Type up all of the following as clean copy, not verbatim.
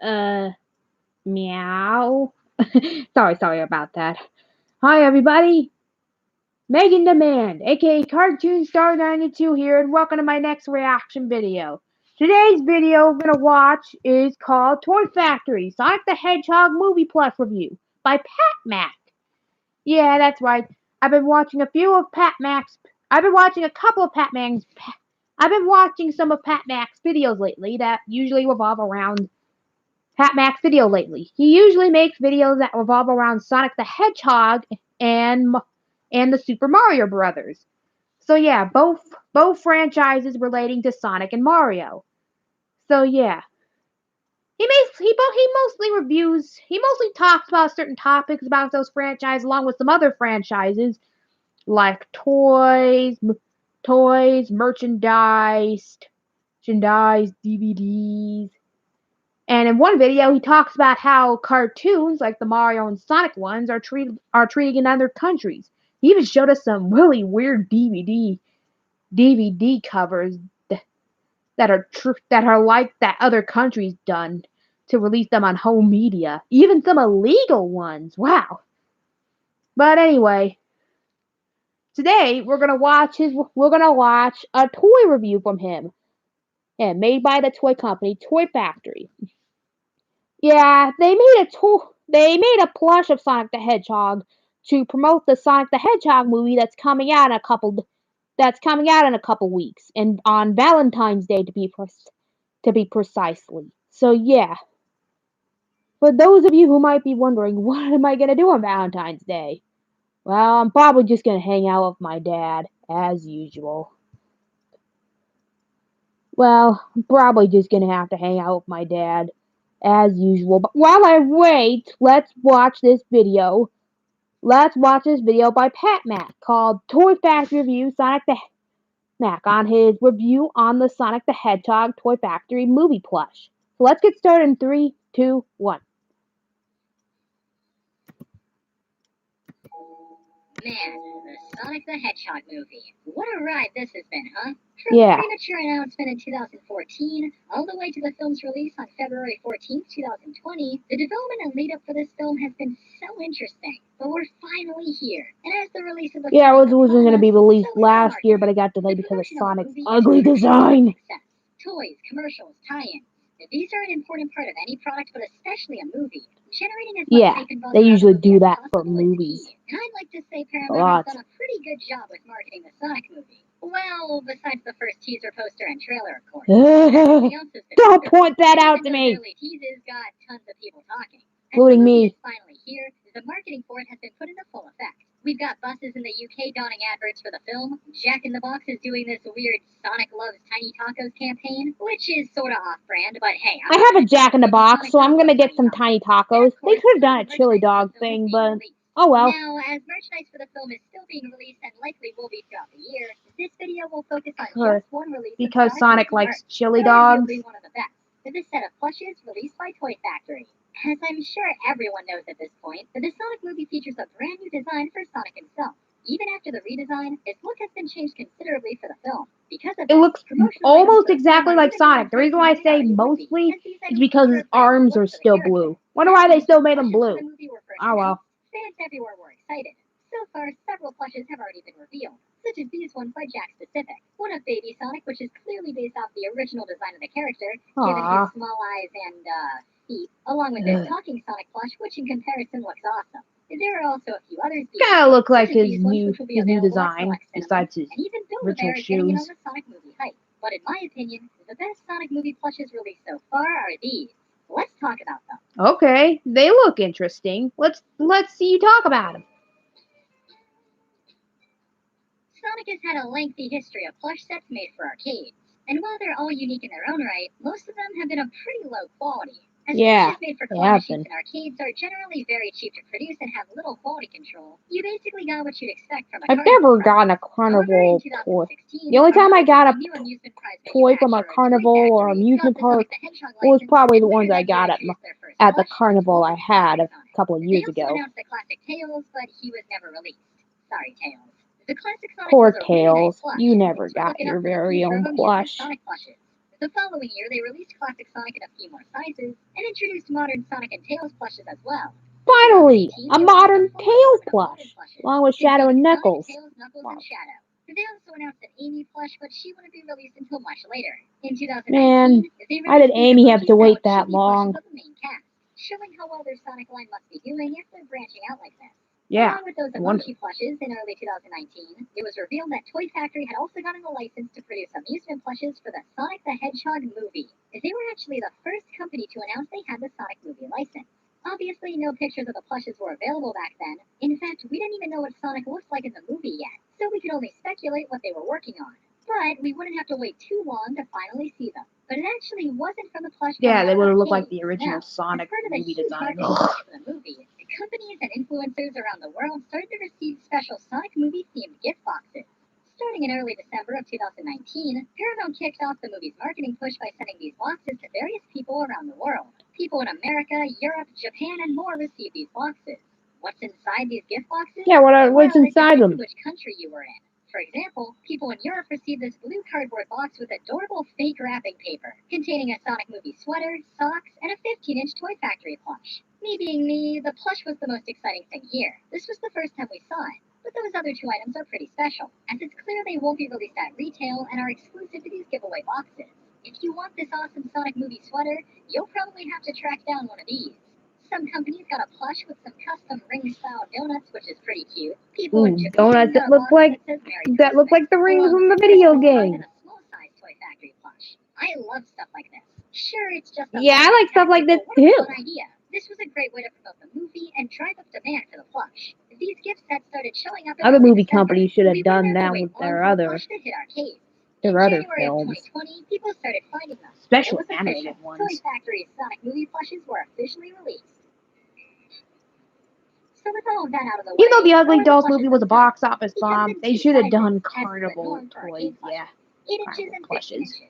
Uh, meow. Sorry about that. Hi, everybody. Megan Demand, aka Cartoon Star 92 here, and welcome to my next reaction video. Today's video we're gonna watch is called Toy Factory Sonic the Hedgehog Movie Plus Review by Pat Mac. Yeah, that's right. I've been watching a few of Pat Mac's. I've been watching a couple of Pat Mac's. I've been watching some of Pat Mac's videos lately that usually revolve around Pat Mac's video lately. He usually makes videos that revolve around Sonic the Hedgehog and and the Super Mario Brothers. So yeah, both franchises relating to Sonic and Mario. So yeah, he mostly talks about certain topics about those franchises along with some other franchises like toys, merchandise, DVDs. And in one video, he talks about how cartoons like the Mario and Sonic ones are treated in other countries. He even showed us some really weird DVD covers that are like that other countries done to release them on home media, even some illegal ones. Wow. But anyway, today we're gonna watch a toy review from him, and made by the toy company Toy Factory. Yeah, they made a plush of Sonic the Hedgehog to promote the Sonic the Hedgehog movie that's coming out in a couple weeks, and on Valentine's Day to be precisely. So yeah, for those of you who might be wondering, what am I gonna do on Valentine's Day? Well, I'm probably just gonna hang out with my dad as usual. Well, I'm probably just gonna have to hang out with my dad as usual. But while I wait, Let's watch this video by Pat Mac called Toy Factory Review Sonic the Mac on his review on the Sonic the Hedgehog Toy Factory movie plush. So let's get started in 3, 2, 1. Man, the Sonic the Hedgehog movie. What a ride this has been, huh? From Yeah. premature announcement in 2014, all the way to the film's release on February 14th, 2020, the development and lead-up for this film has been so interesting. But we're finally here. And as the release of the Yeah, it film was originally going to be released last year, but it got delayed because of Sonic's ugly design. Toys, commercials, tie-ins. These are an important part of any product, but especially a movie. Generating as much hype and buzz They around usually the movie do as that for possible is movies. key. And I'd like to say A Paramount lot. has done a pretty good job with marketing the Sonic movie. Well, besides the first teaser poster and trailer, of course. Everything else has been Don't wonderful. point that out to Even me. those early teasers got tons of people talking. As the Including movie me. is finally here, the marketing for it has been put into full effect. We've got buses in the UK donning adverts for the film. Jack in the Box is doing this weird Sonic Loves Tiny Tacos campaign, which is sort of off-brand, but hey. I have a Jack in the Box, so I'm going to get some tiny tacos. They could have done a chili dog thing, but oh well. Now, as merchandise for the film is still being released and likely will be throughout the year, this video will focus on just one release of Because Sonic movie likes merch. chili But dogs. arguably one of the best. This set of plushes released by Toy Factory. As I'm sure everyone knows at this point, the Sonic movie features a brand new design for Sonic himself. Even after the redesign, his look has been changed considerably for the film. Because of It this, looks promotional almost items for the exactly film are like limited Sonic. The in reason why I price say and mostly as these is items because feature his a brand new arms look are for the still character. blue. Wonder why they still made them Plushes for blue. the movie were first Oh well. announced. Fans everywhere were excited. So far, several plushes have already been revealed, such as these ones by Jack Specific. One of Baby Sonic, which is clearly based off the original design of the character, given his small eyes and feet, along with this talking Sonic plush, which in comparison looks awesome. There are also a few others. Kinda look like such as his these ones, new which will be available at design, select cinemas, besides his and even ritual Build-A-Bear is getting in on shoes. the Sonic movie hype. But in my opinion, the best Sonic movie plushes released so far are these. Let's talk about them. Okay, they look interesting. Let's see you talk about them. Sonic has had a lengthy history of plush sets made for arcades. And while they're all unique in their own right, most of them have been of pretty low quality. As plushes made for claw machines and arcades are generally very cheap to produce and have little quality control, you basically got what you'd expect from a I've never gotten a carnival toy. The only time I got a toy from a carnival or amusement park was probably the ones I got at the carnival I had a couple of years ago. They also announced the classic Tails, but he was never released. Sorry, Tails. The classic Sonic Poor was a really nice Tails, plush. you never Thanks for got looking your up for the very future own of amusement plush. Sonic plushes. The following year, they released classic Sonic in a few more sizes and introduced modern Sonic and Tails plushes as well. Finally, a modern Tails plush, along with They've Shadow got and Sonic, Knuckles. Tails, Knuckles, Wow. and Shadow. They also announced an Amy plush, but she wouldn't be released until much later. In 2019, Man, they why did released Amy have to wait that chibi long? plushes of the main cast, showing how well their Sonic line must be doing if they're branching out like this. Yeah, Along with those emoji plushes in early 2019, it was revealed that Toy Factory had also gotten a license to produce amusement plushes for the Sonic the Hedgehog movie. They were actually the first company to announce they had the Sonic movie license. Obviously, no pictures of the plushes were available back then. In fact, we didn't even know what Sonic looked like in the movie yet, so we could only speculate what they were working on. But we wouldn't have to wait too long to finally see them. But it actually wasn't from the plush. Yeah, they would have looked like the original Sonic movie design. For the movie, companies and influencers around the world started to receive special Sonic movie-themed gift boxes. Starting in early December of 2019, Paramount kicked off the movie's marketing push by sending these boxes to various people around the world. People in America, Europe, Japan, and more received these boxes. What's inside these gift boxes? Yeah, what's inside them? Which country you were in. For example, people in Europe received this blue cardboard box with adorable fake wrapping paper, containing a Sonic movie sweater, socks, and a 15-inch Toy Factory plush. Me being me, the plush was the most exciting thing here. This was the first time we saw it, but those other two items are pretty special, as it's clear they won't be released at retail and are exclusive to these giveaway boxes. If you want this awesome Sonic movie sweater, you'll probably have to track down one of these. Some companies got a plush with some custom ring-style donuts, which is pretty cute. People in Japan donuts that look like the rings from the video game. And a small-size Toy Factory plush. I love stuff like this. Sure, it's just a Yeah, I like stuff like this what a too. fun idea. This was a great way to promote the movie and drive up demand for the plush. These gift sets started showing up in Other early movie December. companies should have We wouldn't done have to that wait with long their for the other plush to hit arcades. their In other January films, of 2020, people started finding them. especially It was animated official. ones. Toy Factory's Sonic movie plushes were officially released. So with all of that out of the way, Even though the Ugly how are the Dolls plushes movie was a themselves? box office Because bomb, in they two should have sizes, done as per the carnival norm for toys. arcade Yeah, plushes, 8 inches and 15 plushes. inches.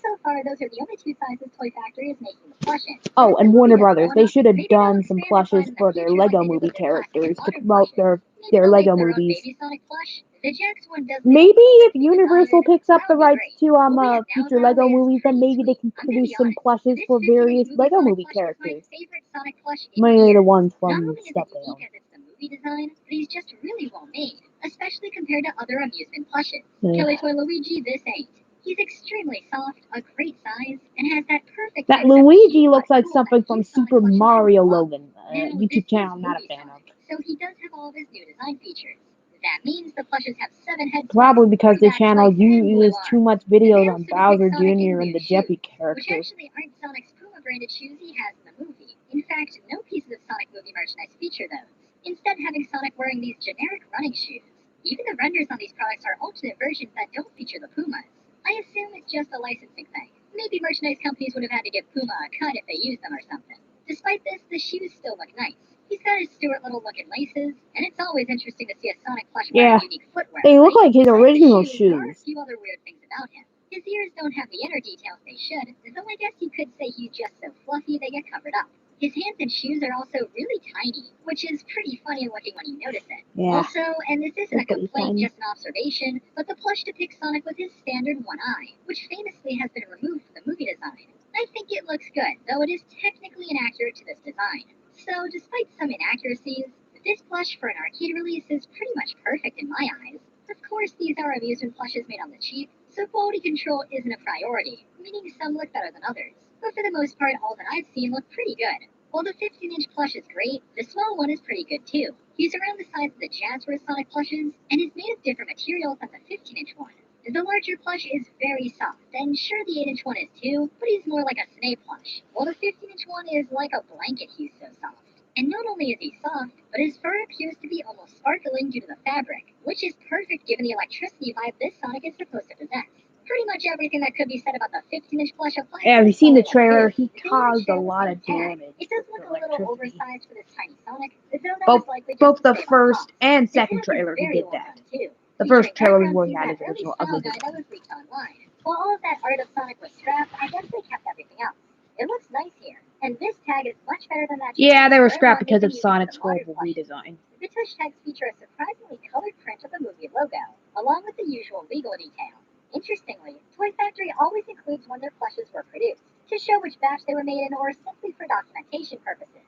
So far, those are the only two sizes Toy Factory is making the plush in. Oh, But and if the Warner movie is Brothers, blown they up, should have maybe they'll done some expand the plushes line in the for their future like Lego they did movie with their classic and characters to modern promote plushes. Maybe their they'll Lego make their own movies. baby Sonic plush. The Jax one does Maybe if make Universal picks up that the would be rights great. to What we have now, future though, Lego is movies, then pretty maybe they sweet. can I'm gonna produce be some honest. plushes This for 15-inch various movie Lego Sonic movie plush is my characters. favorite Sonic plush in Mainly the years. ones Not from only is it Step unique Down. as it's the movie design, but he's just really well made, especially compared to other amusement plushes. Yeah. Kelly Toy Luigi, this ain't. He's extremely soft, a great size, and has that perfect That mix of Luigi cute looks but like cool something that from few Sonic Super plushes Mario have. Logan, Now, YouTube this channel I'm is not a movie fan of. Sonic, so he does have all of his new design features. That means the plushes have 7 head Probably spikes, because 3 the channel back spikes, and blue uses too arms. much They videos on also Bowser depict Sonic in Jr. and new the shoes, Jeffy which character. actually aren't Sonic's Puma branded shoes he has in the movie. In fact, no pieces of Sonic movie merchandise feature those, instead having Sonic wearing these generic running shoes. Even the renders on these products are alternate versions that don't feature the Pumas. I assume it's just a licensing thing. Maybe merchandise companies would have had to give Puma a cut if they used them or something. Despite this, the shoes still look nice. He's got his Stuart Little looking laces, and it's always interesting to see a Sonic plush wearing unique footwear. They look like his Besides original the shoes. There are a shoes. few other weird things about him. His ears don't have the inner details they should, though I guess you could say he's just so fluffy they get covered up. His hands and shoes are also really tiny, which is pretty funny looking when you notice it. Yeah. Also, and this isn't a complaint, just an observation, but the plush depicts Sonic with his standard one eye, which famously has been removed from the movie design. I think it looks good, though it is technically inaccurate to this design. So, despite some inaccuracies, this plush for an arcade release is pretty much perfect in my eyes. Of course, these are amusement plushes made on the cheap, so quality control isn't a priority, meaning some look better than others. But for the most part, all that I've seen look pretty good. While the 15-inch plush is great, the small one is pretty good too. He's around the size of the Jazzwares Sonic plushes, and is made of different materials than the 15-inch one. The larger plush is very soft, and sure the 8-inch one is too, but he's more like a Snape plush, while the 15-inch one is like a blanket, he's so soft. And not only is he soft, but his fur appears to be almost sparkling due to the fabric, which is perfect given the electricity vibe this Sonic is supposed to possess. Pretty much everything that could be said about the 15-inch plush applies. Yeah, have you seen the trailer? He caused a lot of damage. It does look a little oversized for this tiny Sonic, Both the first and second trailer he did that. The first trailer was where he had his original ugly design. That was leaked online. While all of that art of Sonic was scrapped, I guess they kept everything else. It looks nice here, and this tag is much better than that. Yeah, they were scrapped because of Sonic's global redesign. The tush tags feature a surprisingly colored print of the movie logo, along with the usual legal details. Interestingly, Toy Factory always includes when their plushes were produced, to show which batch they were made in or simply for documentation purposes.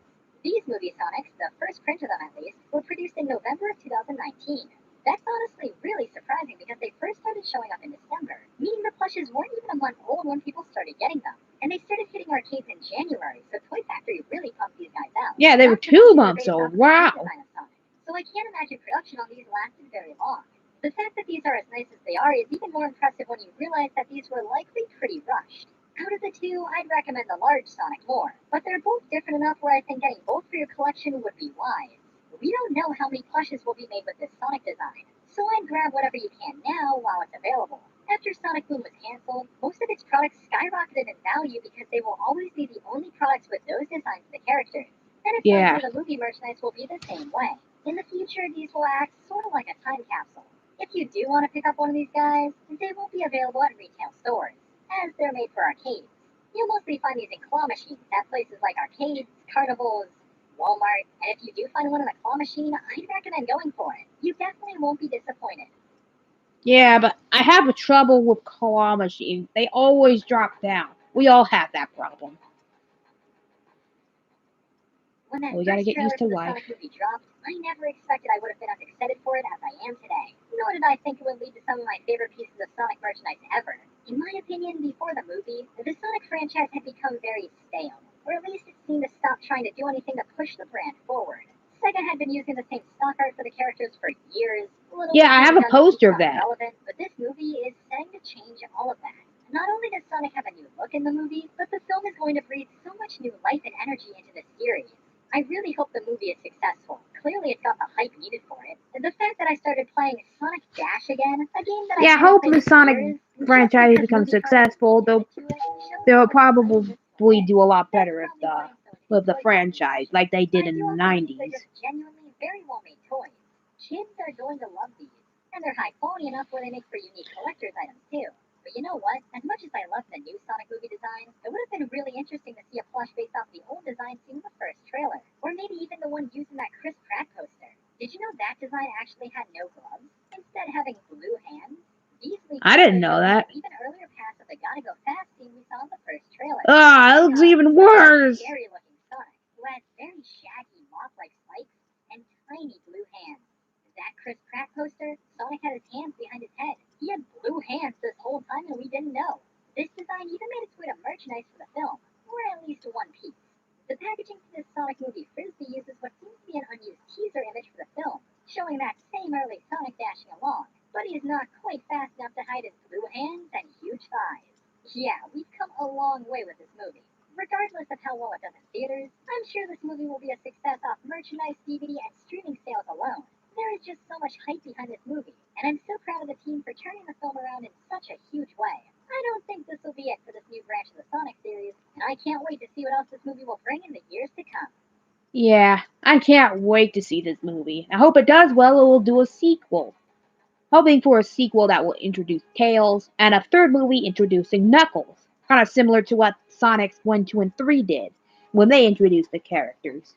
These movie Sonics, the first print of them at least, were produced in November of 2019. That's honestly really surprising because they first started showing up in December, meaning the plushes weren't even a month old when people started getting them. And they started hitting arcades in January, so Toy Factory really pumped these guys out. Yeah, they were Not to mention 2 months based old. off of the game Wow. design of Sonic. So I can't imagine production on these lasted very long. The fact that these are as nice as they are is even more impressive when you realize that these were likely pretty rushed. Out of the two, I'd recommend the large Sonic more, but they're both different enough where I think getting both for your collection would be wise. We don't know how many plushes will be made with this Sonic design, so I'd grab whatever you can now while it's available. After Sonic Boom was cancelled, most of its products skyrocketed in value because they will always be the only products with those designs of the characters. And it's Yeah. likely the movie merchandise will be the same way. In the future, these will act sort of like a time capsule. If you do want to pick up one of these guys, they won't be available at retail stores, as they're made for arcades. You'll mostly find these in claw machines at places like arcades, carnivals, Walmart, and if you do find one in a claw machine, I'd recommend going for it. You definitely won't be disappointed. Yeah, but I have a trouble with claw machines. They always drop down. We all have that problem. When that We gotta first get trailer used to for the life. Sonic movie dropped, I never expected I would have been as excited for it as I am today. Nor did I think it would lead to some of my favorite pieces of Sonic merchandise ever. In my opinion, before the movie, the Sonic franchise had become very stale, or at least it seemed to stop trying to do anything to push the brand forward. Sega had been using the same stock art for the characters for years. Little Yeah, was I have being a done to keep poster of Sonic that. relevant, but this movie is setting to change all of that. Not only does Sonic have a new look in the movie, but the film is going to breathe so much new life and energy into the series. I really hope the movie is successful. Clearly, it's got the hype needed for it. And the fact that I started playing Sonic Dash again, a game that I Yeah, haven't played hopefully in Sonic years, just franchise because becomes movie content successful. keeps added to it, shows They'll how exciting this will probably be. do a lot That's better probably why I'm so into with these the Toy Factory franchise, plushies. like they did I in do the also think they're 90s. just genuinely very well-made toys. Kids are going to love these, and they're high quality enough where they make for unique collector's items too. But you know what? As much as I love the new Sonic movie design, it would have been really interesting to see a plush based off the old design seen in the first trailer, or maybe even the one used in that Chris Pratt poster. Did you know that design actually had no gloves, instead having blue hands? These leaked I didn't photos know show that. an even earlier pass of the Gotta Go Fast scene we saw in the first trailer. Ah, it looks even worse. Scary looking Sonic, who has very shaggy moth-like spikes and tiny blue hands. That Chris Pratt poster, Sonic had his hands behind his head. He had blue hands this whole time and we didn't know. This design even made its way to merchandise for the film, or at least one piece. The packaging for this Sonic movie Frisbee uses what seems to be an unused teaser image for the film, showing that same early Sonic dashing along, but he is not quite fast enough to hide his blue hands and huge thighs. Yeah, we've come a long way with this movie. Regardless of how well it does in theaters, I'm sure this movie will be a success off merchandise, DVD, and streaming sales alone. There is just so much hype behind this movie, and I'm so proud of the team for turning the film around in such a huge way. I don't think this will be it for this new branch of the Sonic series, and I can't wait to see what else this movie will bring in the years to come. Yeah, I can't wait to see this movie. I hope it does well. It will do a sequel. Hoping for a sequel that will introduce Tails, and a third movie introducing Knuckles. Kind of similar to what Sonic's 1, 2, and 3 did when they introduced the characters.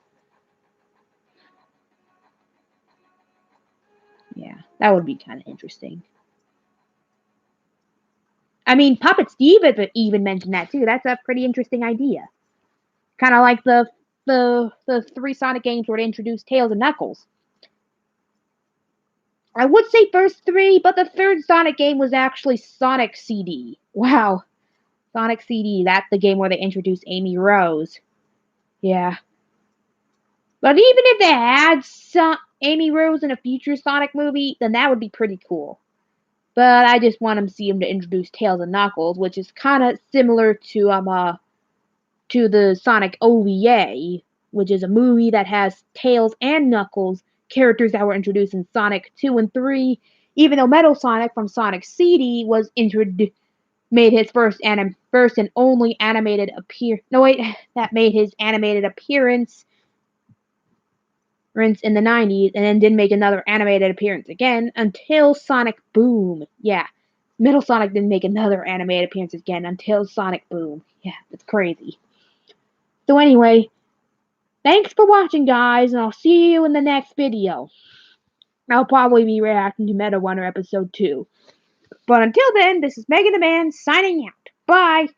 Yeah, that would be kind of interesting. I mean, Puppet Steve even mentioned that too. That's a pretty interesting idea. Kind of like the 3 Sonic games where they introduced Tails and Knuckles. I would say first 3, but the third Sonic game was actually Sonic CD. Wow, Sonic CD. That's the game where they introduced Amy Rose. Yeah. But even if they had Amy Rose in a future Sonic movie, then that would be pretty cool. But I just want to see him to introduce Tails and Knuckles, which is kind of similar to the Sonic OVA, which is a movie that has Tails and Knuckles, characters that were introduced in Sonic 2 and 3. Even though Metal Sonic from Sonic CD was made his first and only animated appear. No wait, that made his animated appearance in the 90s and then didn't make another animated appearance again until Sonic Boom. Yeah, Metal Sonic didn't make another animated appearance again until Sonic Boom. Yeah, it's crazy. So anyway, thanks for watching, guys, and I'll see you in the next video. I'll probably be reacting to Meta Wonder Episode 2. But until then, this is Megan the Man signing out. Bye.